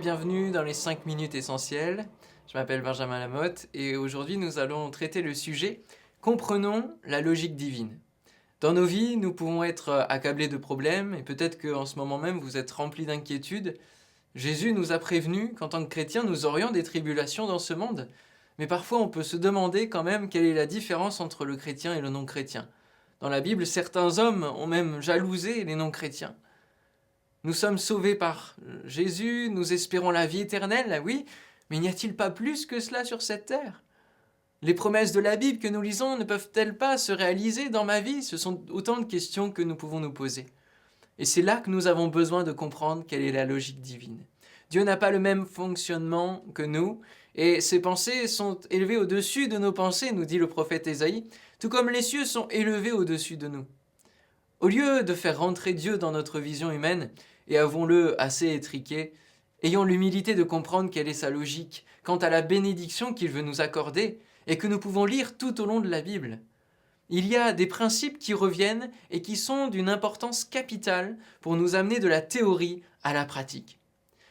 bienvenue dans les 5 minutes essentielles. Je m'appelle Benjamin Lamotte et aujourd'hui nous allons traiter le sujet « Comprenons la logique divine ». Dans nos vies, nous pouvons être accablés de problèmes et peut-être qu'en ce moment même vous êtes remplis d'inquiétudes. Jésus nous a prévenus qu'en tant que chrétiens, nous aurions des tribulations dans ce monde. Mais parfois on peut se demander quand même quelle est la différence entre le chrétien et le non-chrétien. Dans la Bible, certains hommes ont même jalousé les non-chrétiens. Nous sommes sauvés par Jésus, nous espérons la vie éternelle, oui, mais n'y a-t-il pas plus que cela sur cette terre ? Les promesses de la Bible que nous lisons ne peuvent-elles pas se réaliser dans ma vie ? Ce sont autant de questions que nous pouvons nous poser. Et c'est là que nous avons besoin de comprendre quelle est la logique divine. Dieu n'a pas le même fonctionnement que nous, et ses pensées sont élevées au-dessus de nos pensées, nous dit le prophète Ésaïe, tout comme les cieux sont élevés au-dessus de nous. Au lieu de faire rentrer Dieu dans notre vision humaine, et avouons-le assez étriqué, ayons l'humilité de comprendre quelle est sa logique quant à la bénédiction qu'il veut nous accorder et que nous pouvons lire tout au long de la Bible. Il y a des principes qui reviennent et qui sont d'une importance capitale pour nous amener de la théorie à la pratique.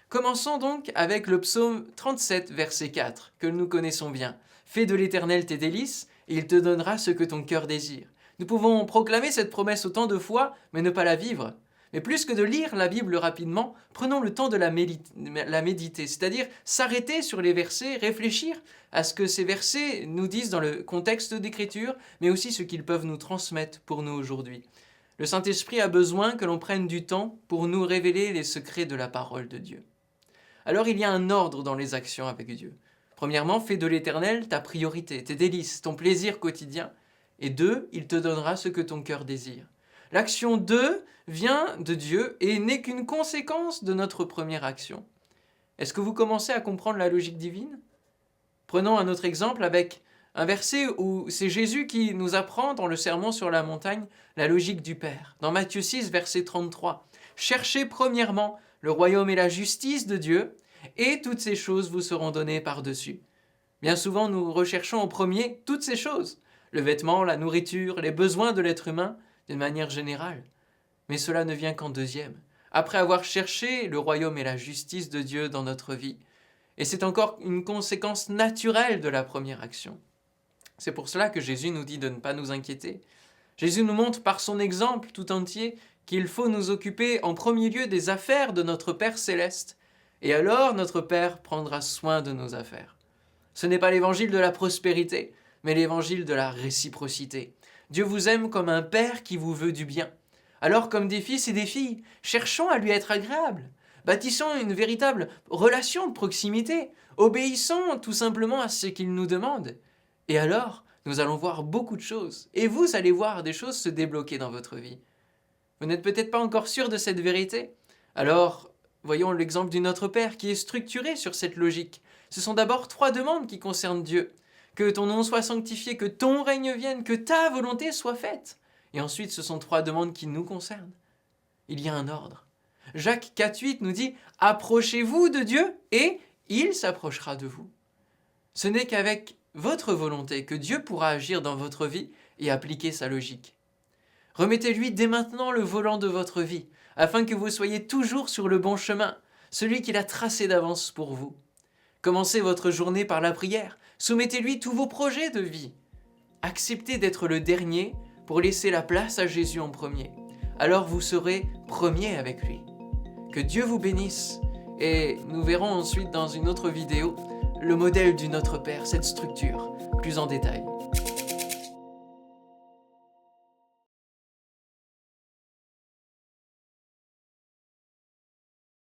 Commençons donc avec le psaume 37, verset 4, que nous connaissons bien. « Fais de l'Éternel tes délices, et il te donnera ce que ton cœur désire. » Nous pouvons proclamer cette promesse autant de fois, mais ne pas la vivre. Mais plus que de lire la Bible rapidement, prenons le temps de la méditer, c'est-à-dire s'arrêter sur les versets, réfléchir à ce que ces versets nous disent dans le contexte d'écriture, mais aussi ce qu'ils peuvent nous transmettre pour nous aujourd'hui. Le Saint-Esprit a besoin que l'on prenne du temps pour nous révéler les secrets de la parole de Dieu. Alors il y a un ordre dans les actions avec Dieu. Premièrement, fais de l'Éternel ta priorité, tes délices, ton plaisir quotidien. Et 2, il te donnera ce que ton cœur désire. L'action 2 vient de Dieu et n'est qu'une conséquence de notre première action. Est-ce que vous commencez à comprendre la logique divine ? Prenons un autre exemple avec un verset où c'est Jésus qui nous apprend dans le sermon sur la montagne la logique du Père. Dans Matthieu 6, verset 33, « Cherchez premièrement le royaume et la justice de Dieu, et toutes ces choses vous seront données par-dessus. » Bien souvent, nous recherchons en premier toutes ces choses, le vêtement, la nourriture, les besoins de l'être humain, d'une manière générale. Mais cela ne vient qu'en deuxième, après avoir cherché le royaume et la justice de Dieu dans notre vie. Et c'est encore une conséquence naturelle de la première action. C'est pour cela que Jésus nous dit de ne pas nous inquiéter. Jésus nous montre par son exemple tout entier qu'il faut nous occuper en premier lieu des affaires de notre Père céleste. Et alors notre Père prendra soin de nos affaires. Ce n'est pas l'évangile de la prospérité, mais l'évangile de la réciprocité. Dieu vous aime comme un père qui vous veut du bien. Alors, comme des fils et des filles, cherchons à lui être agréables. Bâtissons une véritable relation de proximité. Obéissons tout simplement à ce qu'il nous demande. Et alors, nous allons voir beaucoup de choses. Et vous allez voir des choses se débloquer dans votre vie. Vous n'êtes peut-être pas encore sûr de cette vérité. Alors, voyons l'exemple du Notre Père qui est structuré sur cette logique. Ce sont d'abord 3 demandes qui concernent Dieu. Que ton nom soit sanctifié, que ton règne vienne, que ta volonté soit faite. Et ensuite, ce sont 3 demandes qui nous concernent. Il y a un ordre. Jacques 4,8 nous dit « Approchez-vous de Dieu et il s'approchera de vous ». Ce n'est qu'avec votre volonté que Dieu pourra agir dans votre vie et appliquer sa logique. Remettez-lui dès maintenant le volant de votre vie, afin que vous soyez toujours sur le bon chemin, celui qu'il a tracé d'avance pour vous. Commencez votre journée par la prière. Soumettez-lui tous vos projets de vie. Acceptez d'être le dernier pour laisser la place à Jésus en premier. Alors vous serez premier avec lui. Que Dieu vous bénisse. Et nous verrons ensuite dans une autre vidéo le modèle du Notre Père, cette structure, plus en détail.